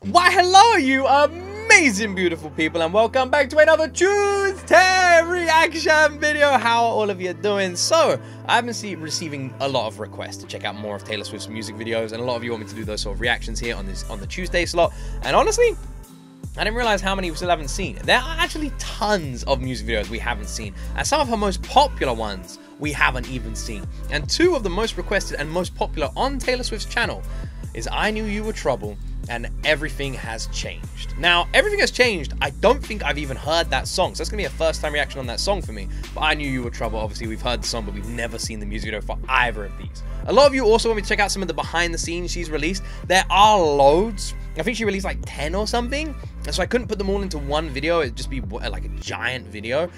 Why hello you amazing beautiful people, and welcome back to another Tuesday reaction video. How are all of you doing? So I've been receiving a lot of requests to check out more of Taylor Swift's music videos, and a lot of you want me to do those sort of reactions here on the Tuesday slot. And honestly, I didn't realize how many we still haven't seen. There are actually tons of music videos we haven't seen, and some of her most popular ones we haven't even seen. And two of the most requested and most popular on Taylor Swift's channel is I Knew You Were Trouble and Everything Has Changed. Now, Everything Has Changed, I don't think I've even heard that song, so that's gonna be a first time reaction on that song for me. But I Knew You Were Trouble, obviously we've heard the song, but we've never seen the music video for either of these. A lot of you also want me to check out some of the behind the scenes she's released. There are loads. I think she released like 10 or something, and so I couldn't put them all into one video. It'd just be like a giant video.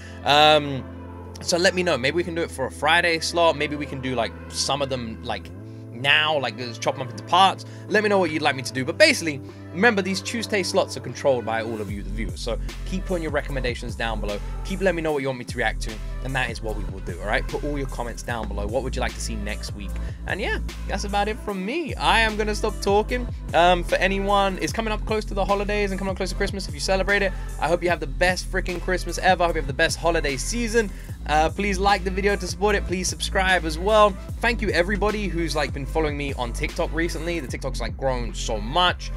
So let me know, maybe we can do it for a Friday slot, maybe we can do like some of them like now, like just chop them up into parts. Let me know what you'd like me to do. But basically, remember, these Tuesday slots are controlled by all of you, the viewers. So keep putting your recommendations down below. Keep letting me know what you want me to react to, and that is what we will do. All right, put all your comments down below. What would you like to see next week? And yeah, that's about it from me. I am gonna stop talking. For anyone, it's coming up close to the holidays and coming up close to Christmas. If you celebrate it, I hope you have the best freaking Christmas ever. I hope you have the best holiday season. Please like the video to support it. Please subscribe as well. Thank you everybody who's like been following me on TikTok recently. The TikTok's like grown so much.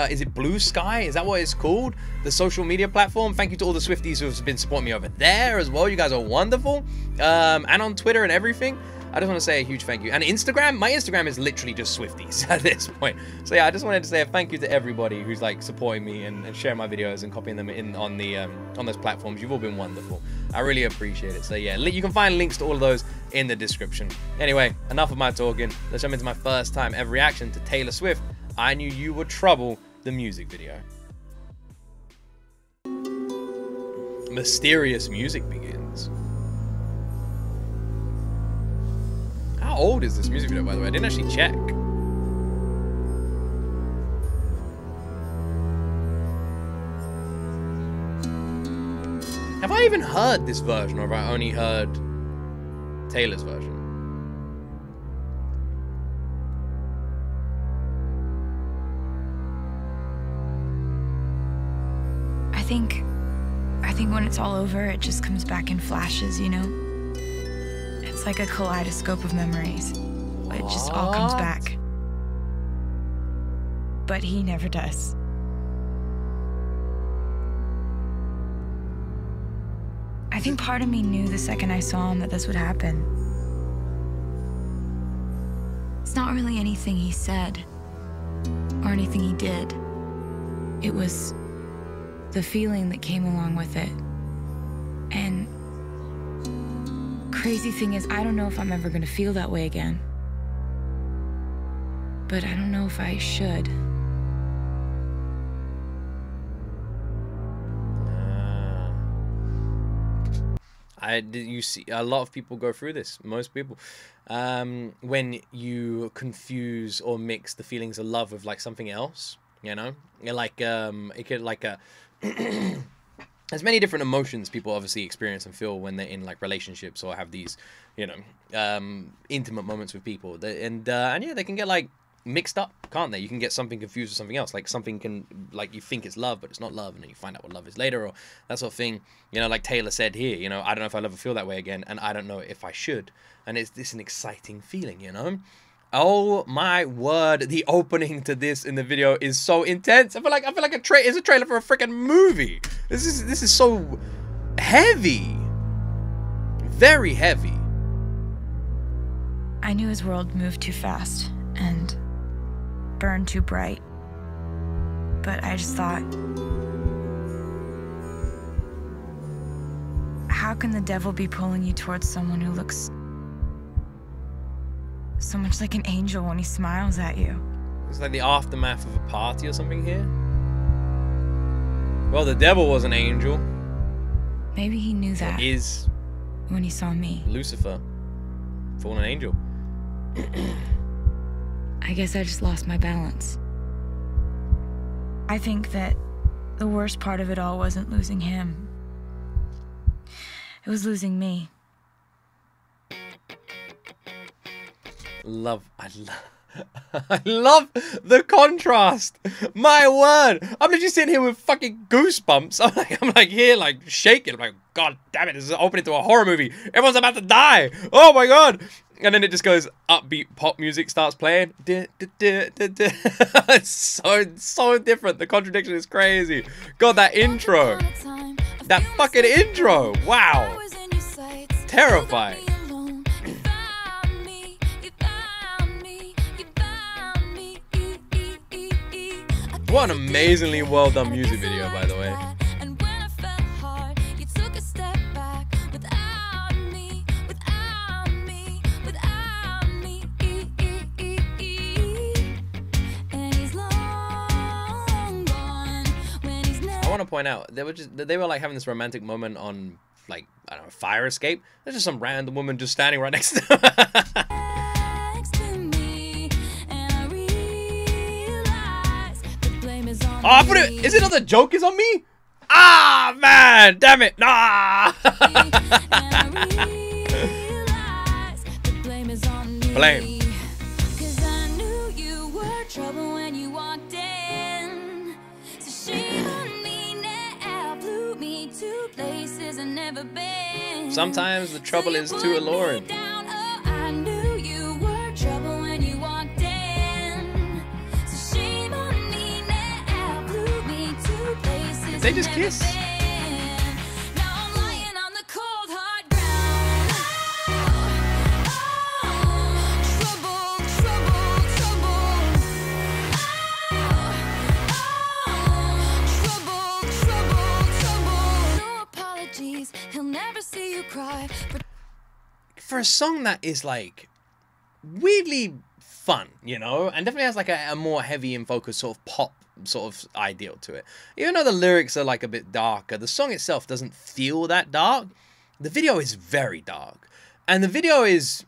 Is it Blue Sky? Is that what it's called? The social media platform. Thank you to all the Swifties who have been supporting me over there as well. You guys are wonderful. And on Twitter and everything. I just want to say a huge thank you. And Instagram, my Instagram is literally just Swifties at this point. So yeah, I just wanted to say a thank you to everybody who's like supporting me and sharing my videos and copying them in on those platforms. You've all been wonderful. I really appreciate it. So yeah, you can find links to all of those in the description. Anyway, enough of my talking. Let's jump into my first time ever reaction to Taylor Swift, I Knew You Were Trouble, the music video. Mysterious music begins. How old is this music video, by the way? I didn't actually check. Have I even heard this version, or have I only heard Taylor's version? I think when it's all over, it just comes back in flashes, you know? It's like a kaleidoscope of memories. It just all comes back. But he never does. I think part of me knew the second I saw him that this would happen. It's not really anything he said or anything he did. It was the feeling that came along with it. And crazy thing is, I don't know if I'm ever gonna feel that way again. But I don't know if I should. You see, a lot of people go through this. Most people, when you confuse or mix the feelings of love with like something else, you know, like it could like a. There's many different emotions people obviously experience and feel when they're in like relationships or have these, you know, intimate moments with people. And yeah, they can get like mixed up, can't they? You can get something confused with something else. Like something can, like you think it's love, but it's not love, and then you find out what love is later, or that sort of thing. You know, like Taylor said here, you know, I don't know if I'll ever feel that way again, and I don't know if I should. And it's an exciting feeling, you know? Oh my word, the opening to this in the video is so intense. I feel like it's a trailer for a freaking movie. This is so heavy. Very heavy. I knew his world moved too fast and burned too bright. But I just thought, how can the devil be pulling you towards someone who looks so much like an angel when he smiles at you? It's like the aftermath of a party or something here. Well, the devil was an angel. Maybe he knew that. Is when he saw me. Lucifer, fallen angel. I guess I just lost my balance. I think that the worst part of it all wasn't losing him. It was losing me. I love I love the contrast. My word. I'm literally sitting here with fucking goosebumps. I'm like here, like shaking. I'm like, God damn it, this is opening to a horror movie. Everyone's about to die. Oh my God. And then it just goes, upbeat pop music starts playing. It's so different. The contradiction is crazy. God, that intro. That fucking intro. Wow. Terrifying. What an amazingly well done music video, by the way. I want to point out they were like having this romantic moment on, like, I don't know, fire escape. There's just some random woman just standing right next to them. Oh, I put it. Is it not the joke is on me? Ah, man, damn it. Nah. Blame. Sometimes the trouble is too alluring. They just kiss. For a song that is like weirdly fun, you know, and definitely has like a more heavy and focused sort of pop sort of ideal to it. Even though the lyrics are like a bit darker, the song itself doesn't feel that dark. The video is very dark, and the video is,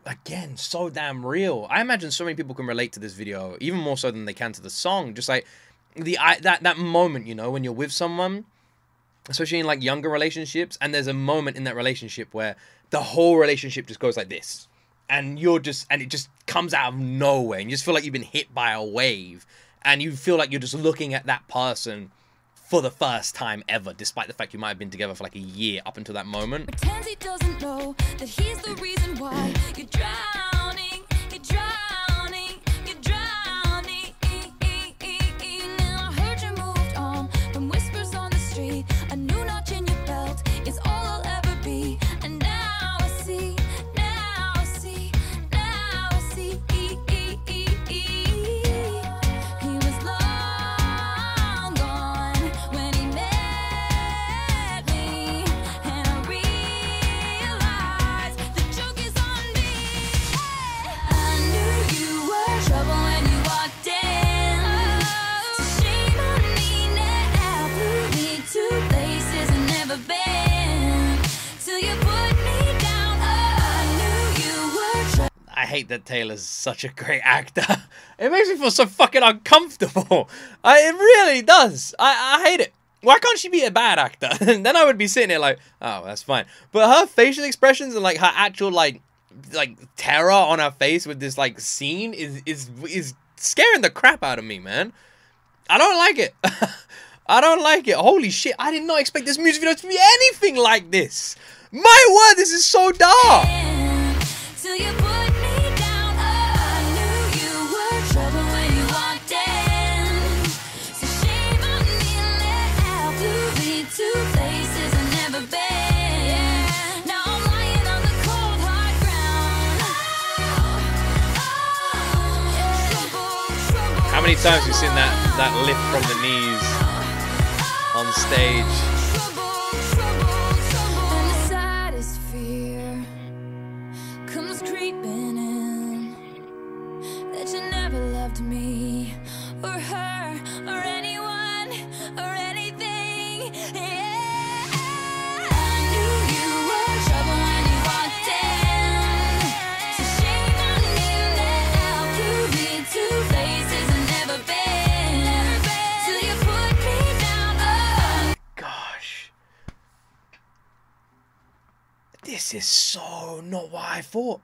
again, so damn real. I imagine so many people can relate to this video, even more so than they can to the song. Just like that moment, you know, when you're with someone, especially in like younger relationships, and there's a moment in that relationship where the whole relationship just goes like this, and it just comes out of nowhere, and you just feel like you've been hit by a wave, and you feel like you're just looking at that person for the first time ever, despite the fact you might have been together for like a year up until that moment. Pretends he doesn't know that he's the reason why you're drowning, you're drowning, you're drowning. Now I heard you moved on from whispers on the street. A new notch in your belt is all I'll ever be. And now I see, now I see, now I see. He was long gone when he met me, and I realized the joke is on me. I knew you were trouble when you walked in, so shame on me now. Flew me to places I've never been, till you put me down. I knew you were trouble. I hate that Taylor's such a great actor. It makes me feel so fucking uncomfortable. It really does. I hate it. Why can't she be a bad actor? And then I would be sitting there like, oh, that's fine. But her facial expressions and like her actual like terror on her face with this like scene is scaring the crap out of me, man. I don't like it. I don't like it. Holy shit. I did not expect this music video to be anything like this. My word, this is so dark. Till you put me down. I knew you were trouble when you walked in, so shame on me now. Flew me to places I've never been. Now I'm lying on the cold hard ground. How many times have you seen that lift from the knees on stage? And the saddest fear comes creeping in, that you never loved me or her or anyone or anything. Yeah. I knew you were trouble when you walked in, so shame on me now. Flew me to places I've never been, till you put me down. Gosh. This is so not what I thought.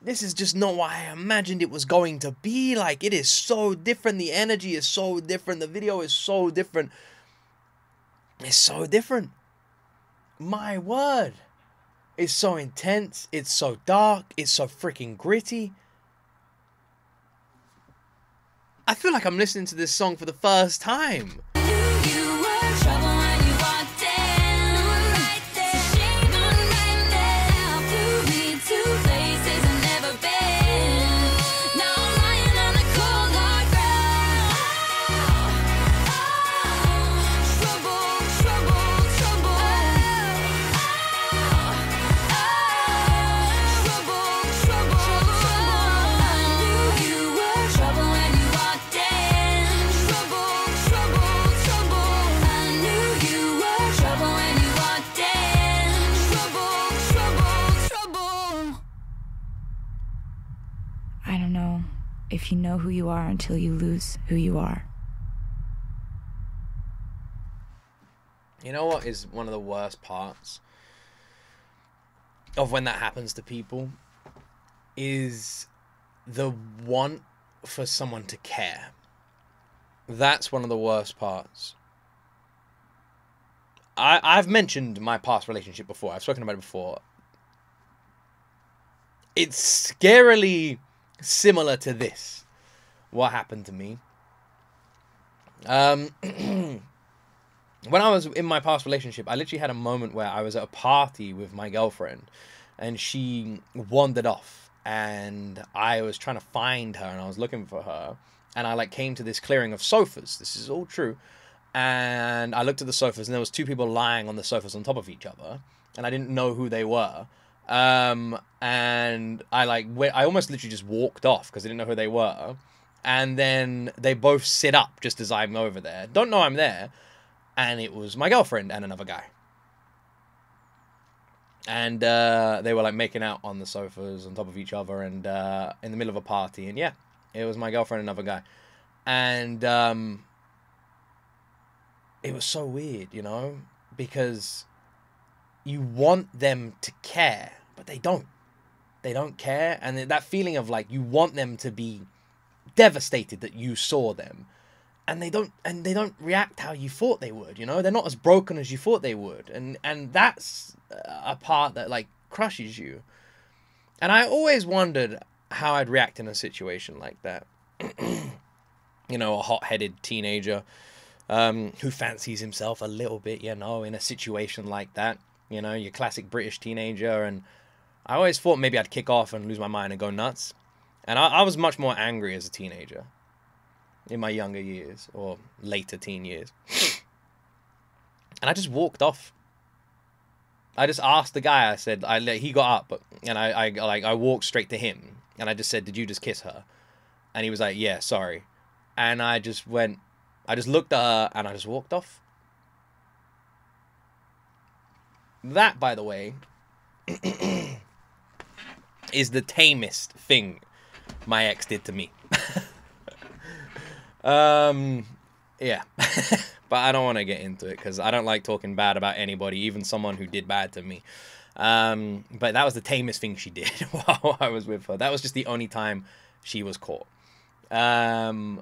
this is just not what I imagined it was going to be like. It is so different. The energy is so different. The video is so different. It's so different. My word. It's so intense. It's so dark. It's so freaking gritty. I feel like I'm listening to this song for the first time. I don't know if you know who you are until you lose who you are. You know what is one of the worst parts of when that happens to people? Is the want for someone to care. That's one of the worst parts. I've mentioned my past relationship before. I've spoken about it before. It's scarily similar to this. What happened to me. When I was in my past relationship, I literally had a moment where I was at a party with my girlfriend and she wandered off and I was trying to find her and I was looking for her and I like came to this clearing of sofas. This is all true. And I looked at the sofas and there was two people lying on the sofas on top of each other and I didn't know who they were. And I almost literally just walked off because I didn't know who they were. And then they both sit up just as I'm over there. Don't know I'm there. And it was my girlfriend and another guy. And they were like making out on the sofas on top of each other and in the middle of a party. And yeah, it was my girlfriend and another guy. And it was so weird, you know, because you want them to care, but they don't. They don't care. And that feeling of like you want them to be devastated that you saw them. And they don't react how you thought they would, you know? They're not as broken as you thought they would. And that's a part that like crushes you. And I always wondered how I'd react in a situation like that. You know, a hot-headed teenager who fancies himself a little bit, you know, in a situation like that. You know, your classic British teenager. And I always thought maybe I'd kick off and lose my mind and go nuts. And I was much more angry as a teenager. In my younger years or later teen years. And I just walked off. I just asked the guy, I said, he got up and I walked straight to him and I just said, did you just kiss her? And he was like, yeah, sorry. And I just looked at her and I just walked off. That, by the way, is the tamest thing my ex did to me. Yeah. But I don't want to get into it because I don't like talking bad about anybody, even someone who did bad to me. But that was the tamest thing she did while I was with her. That was just the only time she was caught. Yeah.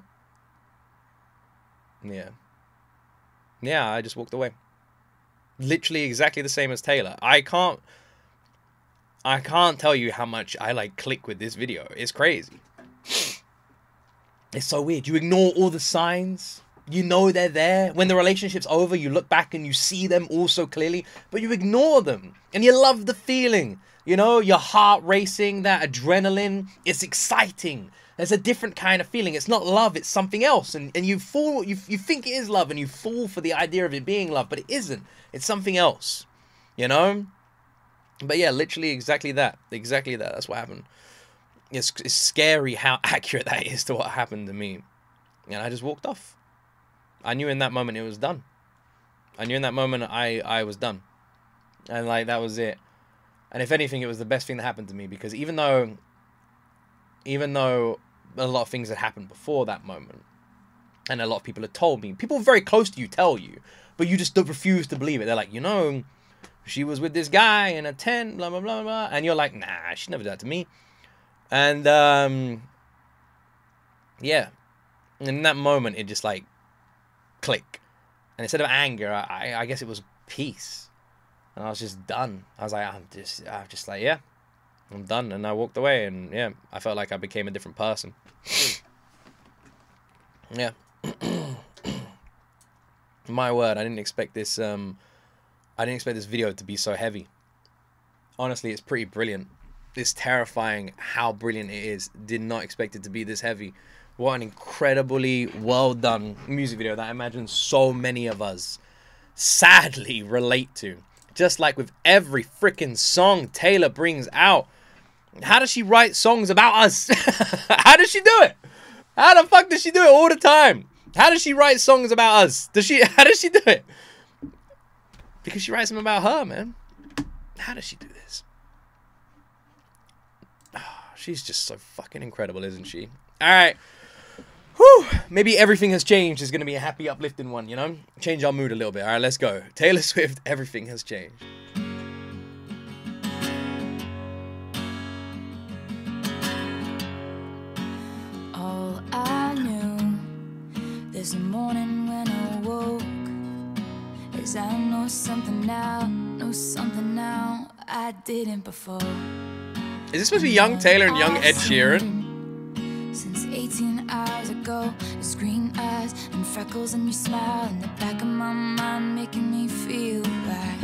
Yeah, I just walked away. Literally exactly the same as Taylor. I can't tell you how much I like click with this video. It's crazy. It's so weird. You ignore all the signs. You know they're there. When the relationship's over, you look back and you see them all so clearly, but you ignore them. And you love the feeling. You know, your heart racing, that adrenaline. It's exciting. There's a different kind of feeling. It's not love, it's something else. And you think it is love and you fall for the idea of it being love, but it isn't. It's something else. You know? But yeah, literally exactly that. Exactly that. That's what happened. It's scary how accurate that is to what happened to me. And I just walked off. I knew in that moment it was done. I knew in that moment I was done. And like that was it. And if anything, it was the best thing that happened to me because even though a lot of things had happened before that moment and a lot of people had told me, people very close to you tell you, but you just don't refuse to believe it. They're like, you know, she was with this guy in a tent, blah, blah, blah, blah. And you're like, nah, she never did that to me. And yeah, in that moment it just like click, and instead of anger, I guess it was peace, and I was just done. I was like, I'm just like, yeah, I'm done, and I walked away, and yeah, I felt like I became a different person. Yeah. My word, I didn't expect this. I didn't expect this video to be so heavy. Honestly, it's pretty brilliant. It's terrifying how brilliant it is. Did not expect it to be this heavy. What an incredibly well done music video that I imagine so many of us sadly relate to. Just like with every freaking song Taylor brings out. How does she write songs about us? How does she do it? How the fuck does she do it all the time? How does she write songs about us? How does she do it? Because she writes them about her, man. How does she do this? Oh, she's just so fucking incredible, isn't she? Alright. Whew. Maybe Everything Has Changed is going to be a happy, uplifting one, you know? Change our mood a little bit. Alright, let's go. Taylor Swift, Everything Has Changed. All I knew this morning when I woke is I know something now I didn't before. Is this supposed to be young Taylor and young Ed Sheeran? Since 18 hours ago, your green eyes and freckles and your smile in the back of my mind making me feel right.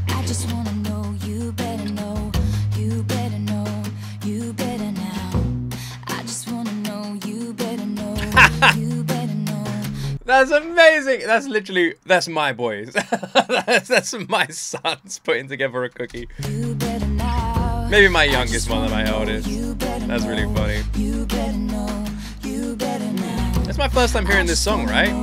I just wanna know you better know, you better know, you better now. I just wanna know you better know, you better know. That's amazing. That's literally, that's my boys. that's my sons putting together a cookie. You better now. Maybe my youngest more than my oldest. That's really funny. You better know, you better now. That's my first time hearing this song, right?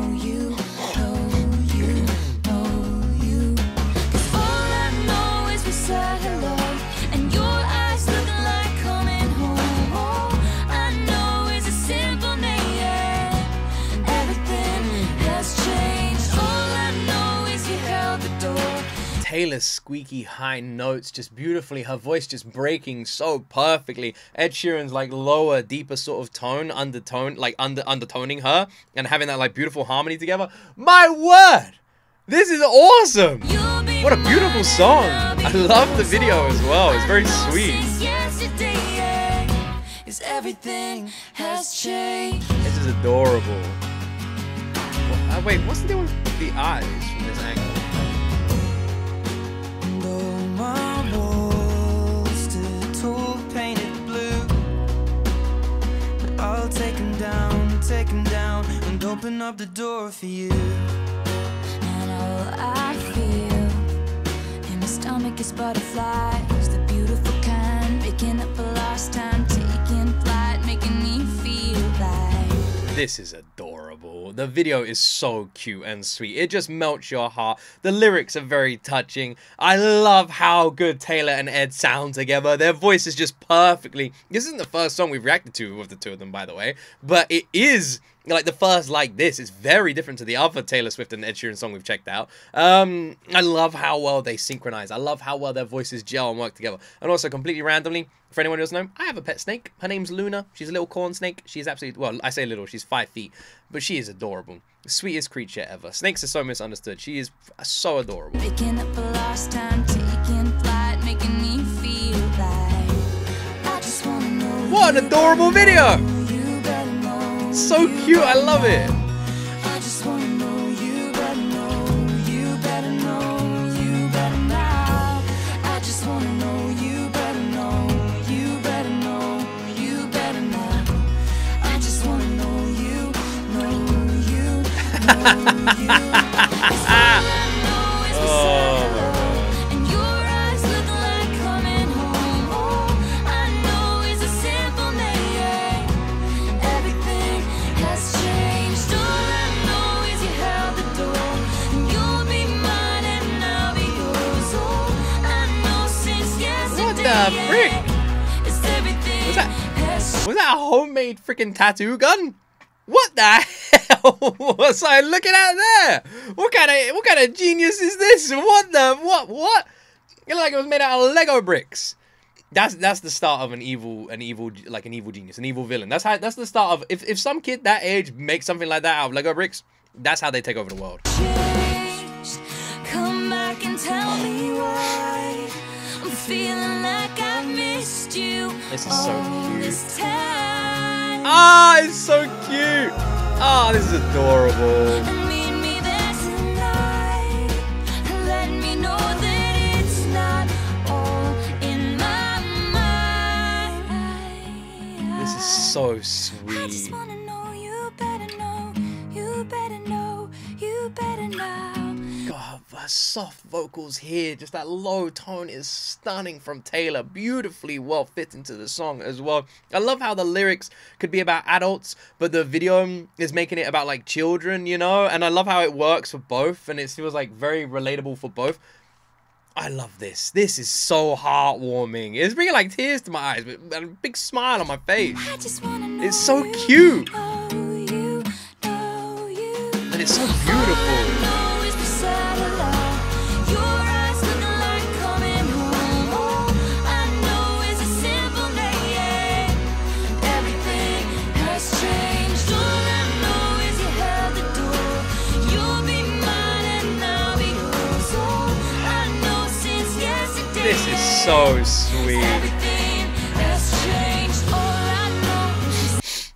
Taylor's squeaky high notes, just beautifully, her voice just breaking so perfectly. Ed Sheeran's like lower, deeper sort of tone, undertone, like undertoning her, and having that like beautiful harmony together. My word! This is awesome! What a beautiful song! I love the video as well, it's very sweet. Everything has changed. This is adorable. Wait, what's the deal with the eyes from this angle? My walls stood tall, painted blue, but I'll take them down, and open up the door for you. And all I feel in my stomach is butterflies, the beautiful kind, making up for lost time, taking flight, making me feel like. This is adorable. The video is so cute and sweet. It just melts your heart. The lyrics are very touching. I love how good Taylor and Ed sound together. Their voices just perfectly. This isn't the first song we've reacted to with the two of them, by the way. But it is like the first like this. It's very different to the other Taylor Swift and Ed Sheeran song we've checked out. I love how well they synchronize. I love how well their voices gel and work together. And also, completely randomly, for anyone who doesn't know, I have a pet snake. Her name's Luna. She's a little corn snake. She's absolutely, well, I say little, she's 5 feet. But she is adorable. The sweetest creature ever. Snakes are so misunderstood. She is so adorable. Making up for lost time, taking flight, making me feel like. I just wanna know. What an adorable video! You better know. So cute, I love it. I just wanna know you better know. You better know. You better now. I just wanna know you better know. You better know. You better now. I just wanna know you. Know you. Know you. And your eyes look like coming home. All I know is a simple name. Everything has changed. All I know is you held the door. And you'll be mine and I'll be yours. All I know since yesterday. What the frick? Is everything Was that- has Was that a homemade freaking tattoo gun? What the hell was I looking at there? What kind of genius is this? What? It looked like it was made out of Lego bricks. That's the start of an evil genius, an evil villain. That's the start of if some kid that age makes something like that out of Lego bricks, that's how they take over the world. Changed. Come back and tell me why I'm feeling like I missed you. This is so cute. This time. Ah, it's so cute. Ah, this is adorable. And meet me there tonight. Let me know that it's not all in my mind. This is so I just sweet. wanna know, you better know, you better know, you better know. God, the soft vocals here, just that low tone is stunning from Taylor. Beautifully well fit into the song as well. I love how the lyrics could be about adults, but the video is making it about like children, you know? And I love how it works for both, and it feels like very relatable for both. I love this. This is so heartwarming. It's bringing like tears to my eyes, but a big smile on my face. I just wanna know. It's so you, cute. know you, know you. And it's so beautiful. Know is the satellite. Your eyes looking like coming home. All I know is a simple name. Everything has changed. All I know is you held the door. You'll be mine and I'll be yours. All I know since yesterday. This is so sweet. Everything has changed. All I know is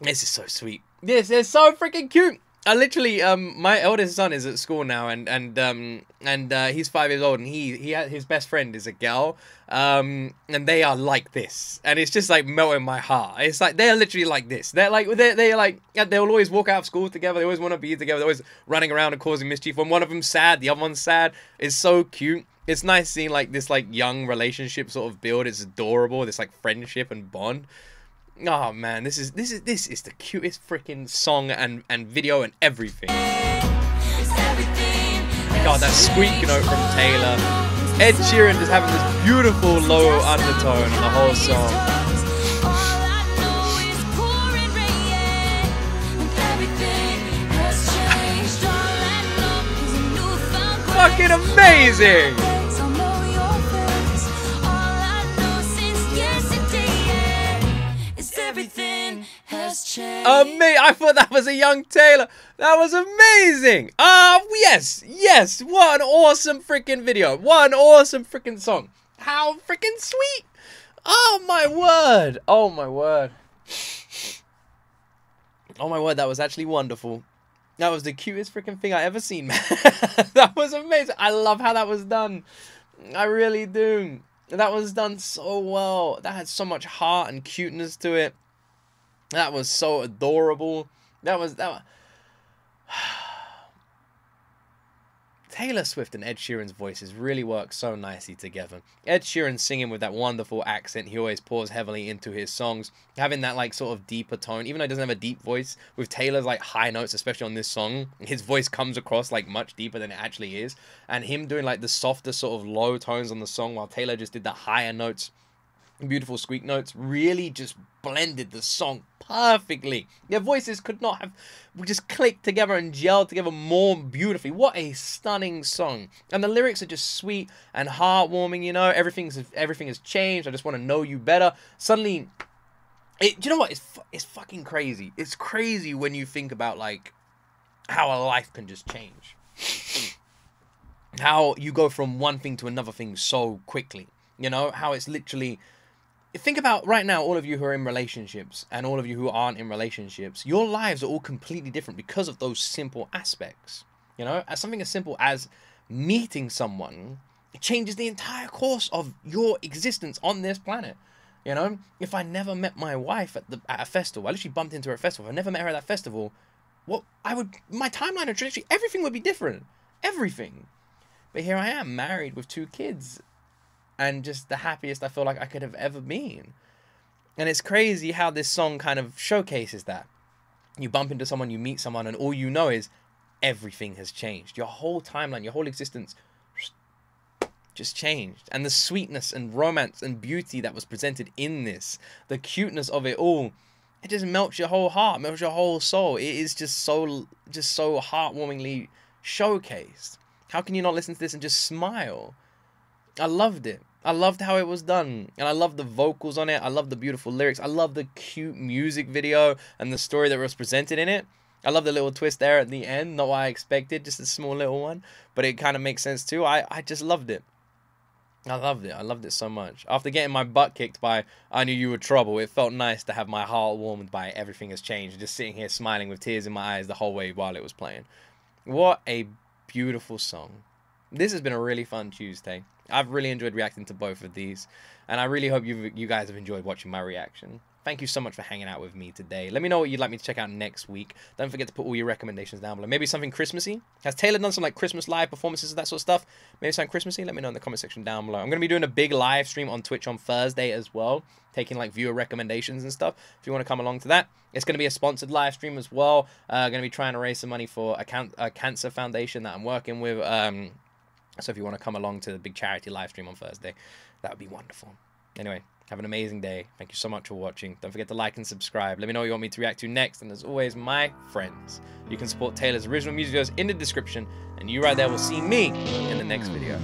This is so sweet. This is so freaking cute. I literally, my eldest son is at school now, and he's 5 years old, and he had, his best friend is a girl, and they are like this, and it's just like melting my heart. It's like they're literally like this. They're like they'll always walk out of school together. They always want to be together. They're always running around and causing mischief. When one of them's sad, the other one's sad. It's so cute. It's nice seeing like this like young relationship sort of build. It's adorable. This like friendship and bond. Oh man, this is the cutest freaking song and video and everything. God, that squeak note from Taylor. Ed Sheeran just having this beautiful low undertone on the whole song. Fucking amazing! Everything has changed. I thought that was a young Taylor. That was amazing. Yes. What an awesome freaking video. What an awesome freaking song. How freaking sweet. Oh my word. Oh my word. Oh my word, that was actually wonderful. That was the cutest freaking thing I ever seen, man. That was amazing. I love how that was done. I really do. That was done so well. That had so much heart and cuteness to it. That was so adorable. That was Taylor Swift and Ed Sheeran's voices really work so nicely together. Ed Sheeran singing with that wonderful accent. He always pours heavily into his songs, having that like sort of deeper tone, even though he doesn't have a deep voice. With Taylor's like high notes, especially on this song, his voice comes across like much deeper than it actually is. And him doing like the softer sort of low tones on the song, while Taylor just did the higher notes, beautiful squeak notes, really just blended the song perfectly. Their voices could not have just clicked together and gelled together more beautifully. What a stunning song. And the lyrics are just sweet and heartwarming, you know. Everything has changed. I just want to know you better. Suddenly, do you know what? It's fucking crazy. It's crazy when you think about like how a life can just change. How you go from one thing to another thing so quickly. You know, how it's literally... Think about right now, all of you who are in relationships and all of you who aren't in relationships, your lives are all completely different because of those simple aspects. You know, as something as simple as meeting someone, it changes the entire course of your existence on this planet. You know, if I never met my wife at a festival, I literally bumped into her at a festival, if I never met her at that festival, my timeline of trajectory, everything would be different. Everything. But here I am, married with 2 kids. And just the happiest I feel like I could have ever been. And it's crazy how this song kind of showcases that. You bump into someone, you meet someone, and all you know is everything has changed. Your whole timeline, your whole existence just changed. And the sweetness and romance and beauty that was presented in this, the cuteness of it all, it just melts your whole heart, melts your whole soul. It is just so heartwarmingly showcased. How can you not listen to this and just smile? I loved it. I loved how it was done, and I love the vocals on it. I love the beautiful lyrics. I love the cute music video and the story that was presented in it. I love the little twist there at the end. Not what I expected, just a small little one, but it kind of makes sense too. I just loved it. I loved it. I loved it so much. After getting my butt kicked by I Knew You Were Trouble, it felt nice to have my heart warmed by Everything Has Changed. Just sitting here smiling with tears in my eyes the whole way while it was playing. What a beautiful song. This has been a really fun Tuesday. I've really enjoyed reacting to both of these, and I really hope you guys have enjoyed watching my reaction. Thank you so much for hanging out with me today. Let me know what you'd like me to check out next week. Don't forget to put all your recommendations down below. Maybe something Christmassy. Has Taylor done some like Christmas live performances and that sort of stuff? Maybe something Christmassy? Let me know in the comment section down below. I'm going to be doing a big live stream on Twitch on Thursday as well, taking like viewer recommendations and stuff. If you want to come along to that, it's going to be a sponsored live stream as well. Going to be trying to raise some money for a cancer foundation that I'm working with. So if you want to come along to the big charity live stream on Thursday, that would be wonderful. Anyway, have an amazing day. Thank you so much for watching. Don't forget to like and subscribe. Let me know what you want me to react to next. And as always, my friends, you can support Taylor's original music videos in the description. And you right there will see me in the next video.